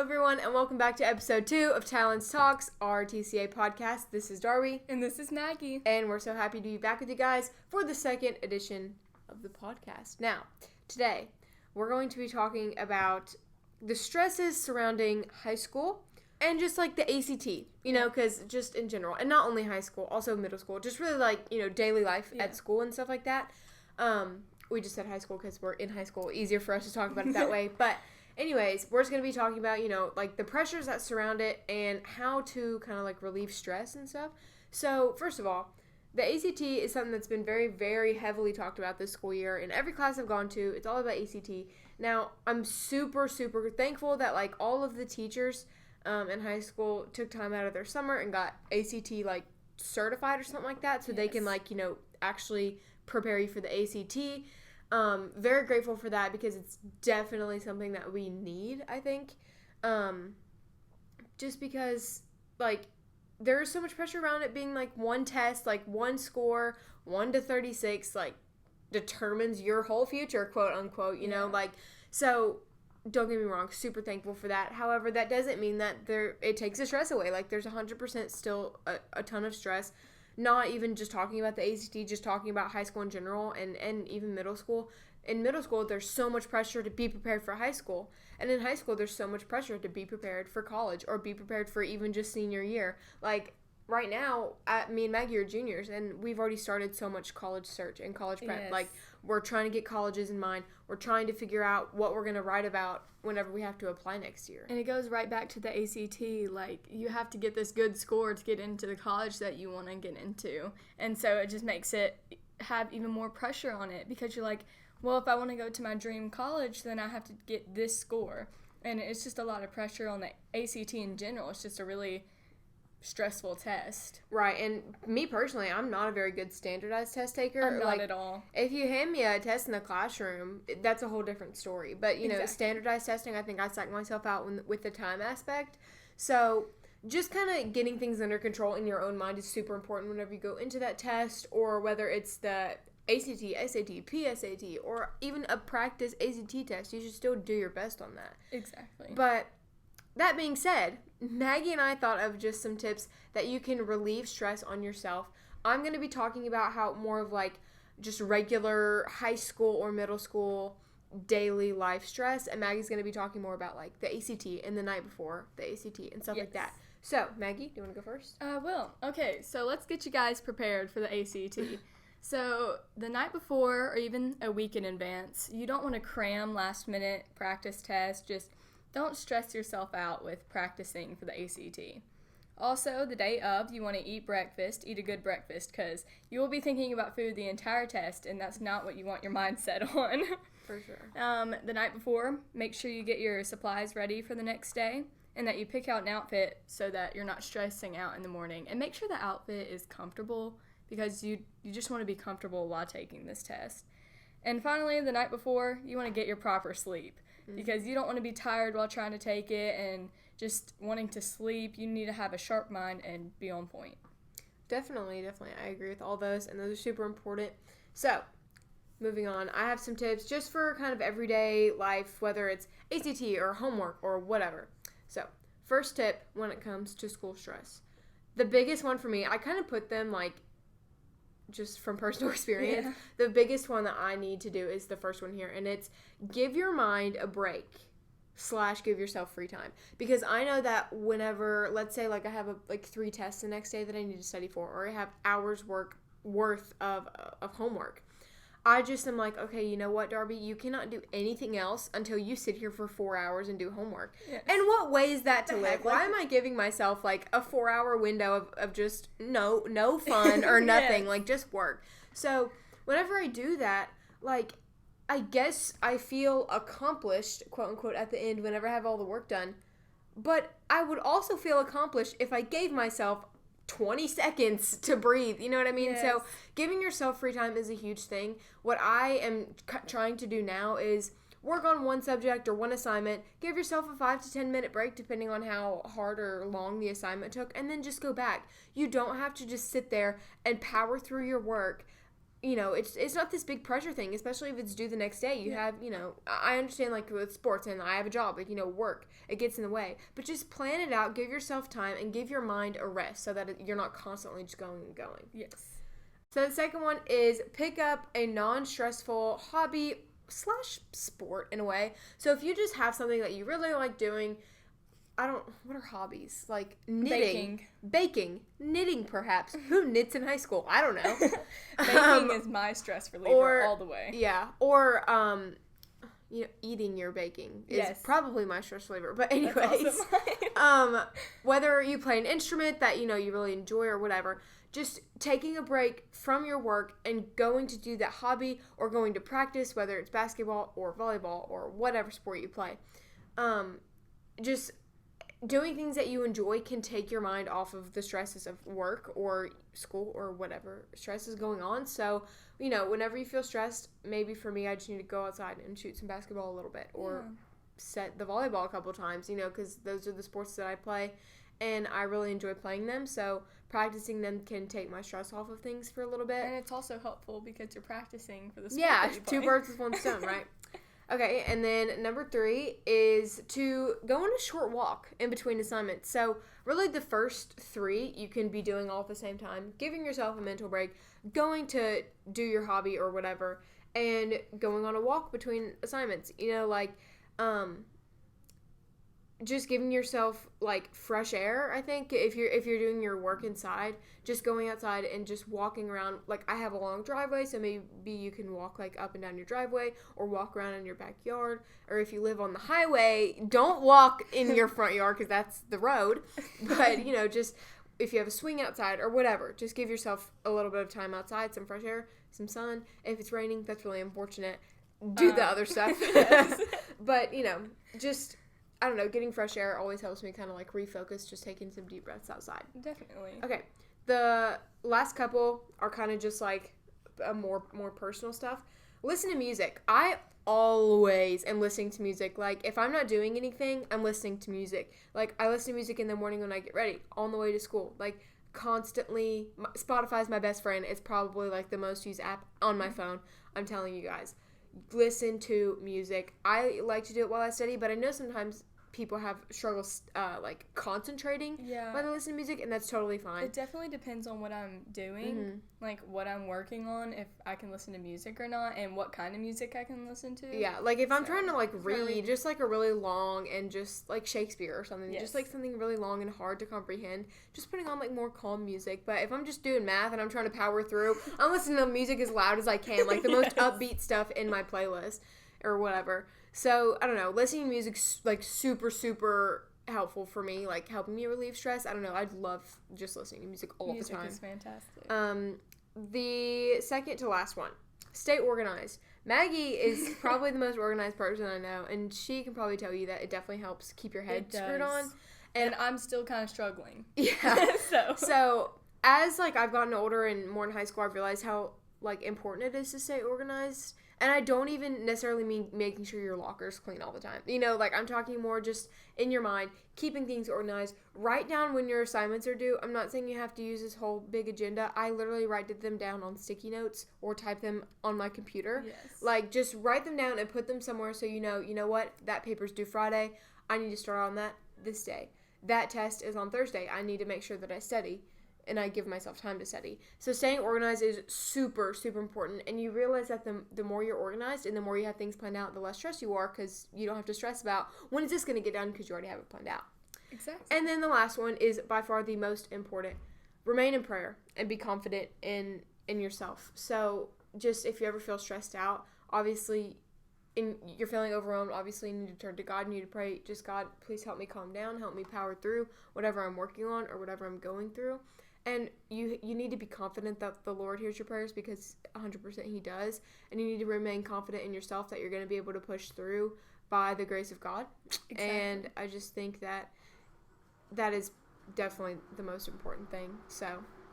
everyone, and welcome back to episode 2 of Talon's Talks, our TCA podcast. This is Darby. And this is Maggie. And we're so happy to be back with you guys for the second edition of the podcast. Now, today, we're going to be talking about the stresses surrounding high school and just like the ACT, because just in general, and not only high school, also middle school, just really like, daily life at school and stuff like that. We just said high school because we're in high school. Easier for us to talk about it that way. But anyways, we're just going to be talking about, like the pressures that surround it and how to kind of like relieve stress and stuff. So first of all, the ACT is something that's been very, very heavily talked about this school year. In every class I've gone to, it's all about ACT. Now, I'm super, super thankful that like all of the teachers in high school took time out of their summer and got ACT like certified or something like that so they can like, actually prepare you for the ACT. Very grateful for that because it's definitely something that we need, I think. Just because, like, there is so much pressure around it being, like, one test, like, one score, 1 to 36, like, determines your whole future, quote unquote, you know? Like, so, don't get me wrong, super thankful for that. However, that doesn't mean that it takes the stress away. Like, there's 100% still a ton of stress. Not even just talking about the ACT, just talking about high school in general and even middle school. In middle school, there's so much pressure to be prepared for high school. And in high school, there's so much pressure to be prepared for college or be prepared for even just senior year. Like, right now, me and Maggie are juniors, and we've already started so much college search and college prep. Yes. Like, we're trying to get colleges in mind. We're trying to figure out what we're going to write about whenever we have to apply next year. And it goes right back to the ACT. Like, you have to get this good score to get into the college that you want to get into. And so it just makes it have even more pressure on it because you're like, well, if I want to go to my dream college, then I have to get this score. And it's just a lot of pressure on the ACT in general. It's just a really stressful test. Right, and me personally, I'm not a very good standardized test taker. I'm not at all. If you hand me a test in the classroom, that's a whole different story. But, exactly. Standardized testing, I think I psych myself out with the time aspect. So just kind of getting things under control in your own mind is super important whenever you go into that test, or whether it's the ACT, SAT, PSAT, or even a practice ACT test. You should still do your best on that. Exactly. But that being said, Maggie and I thought of just some tips that you can relieve stress on yourself. I'm going to be talking about how more of like just regular high school or middle school daily life stress, and Maggie's going to be talking more about like the ACT and the night before the ACT and stuff like that. So, Maggie, do you want to go first? I will. Okay, so let's get you guys prepared for the ACT. So, the night before or even a week in advance, you don't want to cram last minute practice tests. Just don't stress yourself out with practicing for the ACT. Also, the day of, you want to eat a good breakfast, because you will be thinking about food the entire test, and that's not what you want your mind set on. For sure. The night before, make sure you get your supplies ready for the next day, and that you pick out an outfit so that you're not stressing out in the morning. And make sure the outfit is comfortable, because you just want to be comfortable while taking this test. And finally, the night before, you want to get your proper sleep. Because you don't want to be tired while trying to take it and just wanting to sleep. You need to have a sharp mind and be on point. Definitely. I agree with all those, and those are super important. So, moving on, I have some tips just for kind of everyday life, whether it's ACT or homework or whatever. So, first tip when it comes to school stress. The biggest one for me, I kind of put them like just from personal experience, the biggest one that I need to do is the first one here, and it's give your mind a break / give yourself free time. Because I know that whenever, let's say like I have 3 tests the next day that I need to study for, or I have hours worth of homework, I just am like, okay, you know what, Darby? You cannot do anything else until you sit here for 4 hours and do homework. Yes. And what way is that to live? Why am I giving myself, like, a 4-hour window of just no fun or nothing, yes. Like, just work? So, whenever I do that, like, I guess I feel accomplished, quote-unquote, at the end whenever I have all the work done. But I would also feel accomplished if I gave myself 20 seconds to breathe, you know what I mean? Yes. So giving yourself free time is a huge thing. What I am trying to do now is work on one subject or one assignment, give yourself a 5 to 10 minute break depending on how hard or long the assignment took, and then just go back. You don't have to just sit there and power through your work, it's not this big pressure thing, especially if it's due the next day. You have, I understand, like, with sports, and I have a job, like, work, it gets in the way. But just plan it out, give yourself time, and give your mind a rest so that you're not constantly just going and going. Yes. So the second one is pick up a non-stressful hobby / sport in a way. So if you just have something that you really like doing, what are hobbies? Like knitting. Baking. Knitting, perhaps. Who knits in high school? I don't know. Baking is my stress reliever all the way. Yeah. Or, eating your baking is probably my stress reliever. But anyways, whether you play an instrument that, you really enjoy or whatever, just taking a break from your work and going to do that hobby or going to practice, whether it's basketball or volleyball or whatever sport you play. Just doing things that you enjoy can take your mind off of the stresses of work or school or whatever stress is going on. So, whenever you feel stressed, maybe for me, I just need to go outside and shoot some basketball a little bit or set the volleyball a couple times, because those are the sports that I play and I really enjoy playing them. So practicing them can take my stress off of things for a little bit. And it's also helpful because you're practicing for the sport. Yeah, two birds with one stone, right? Okay, and then number 3 is to go on a short walk in between assignments. So really the first 3 you can be doing all at the same time, giving yourself a mental break, going to do your hobby or whatever, and going on a walk between assignments. Just giving yourself like fresh air. I think if you're doing your work inside, just going outside and just walking around. Like, I have a long driveway, so maybe you can walk like up and down your driveway or walk around in your backyard. Or if you live on the highway, don't walk in your front yard because that's the road. But just if you have a swing outside or whatever, just give yourself a little bit of time outside, some fresh air, some sun. If it's raining, that's really unfortunate. Do the other stuff. But just, I don't know, getting fresh air always helps me kind of like refocus, just taking some deep breaths outside. Definitely. Okay. The last couple are kind of just like a more personal stuff. Listen to music. I always am listening to music. Like, if I'm not doing anything, I'm listening to music. Like, I listen to music in the morning when I get ready, on the way to school. Like, constantly. Spotify's my best friend. It's probably like the most used app on my phone. I'm telling you guys. Listen to music. I like to do it while I study, but I know sometimes people have struggles like concentrating while they listen to music, and that's totally fine. It definitely depends on what I'm doing, like what I'm working on, if I can listen to music or not, and what kind of music I can listen to. Yeah, like if I'm trying to like read just like a really long and just like Shakespeare or something, just like something really long and hard to comprehend, just putting on like more calm music. But if I'm just doing math and I'm trying to power through, I'm listening to music as loud as I can, like the most upbeat stuff in my playlist or whatever. So, I don't know, listening to music's, like, super, super helpful for me, like, helping me relieve stress. I don't know, I love just listening to music all the time. Music is fantastic. The second to last one, stay organized. Maggie is probably the most organized person I know, and she can probably tell you that it definitely helps keep your head screwed on. And I'm still kind of struggling. Yeah. So, as, like, I've gotten older and more in high school, I've realized how, like, important it is to stay organized. And I don't even necessarily mean making sure your locker's clean all the time. Like, I'm talking more just in your mind, keeping things organized. Write down when your assignments are due. I'm not saying you have to use this whole big agenda. I literally write them down on sticky notes or type them on my computer. Yes. Like, just write them down and put them somewhere so you know what? That paper's due Friday. I need to start on that this day. That test is on Thursday. I need to make sure that I study. And I give myself time to study. So staying organized is super, super important. And you realize that the more you're organized and the more you have things planned out, the less stressed you are, because you don't have to stress about when is this going to get done, because you already have it planned out. Exactly. And then the last one is by far the most important. Remain in prayer and be confident in yourself. So just if you ever feel stressed out, obviously, you're feeling overwhelmed, obviously you need to turn to God. You need to pray, just God, please help me calm down, help me power through whatever I'm working on or whatever I'm going through. And you need to be confident that the Lord hears your prayers, because 100% He does. And you need to remain confident in yourself that you're going to be able to push through by the grace of God. Exactly. And I just think that is definitely the most important thing. So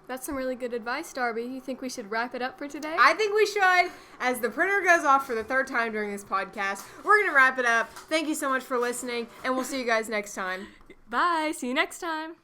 that's some really good advice, Darby. You think we should wrap it up for today? I think we should. As the printer goes off for the 3rd time during this podcast, we're going to wrap it up. Thank you so much for listening, and we'll see you guys next time. Bye. See you next time.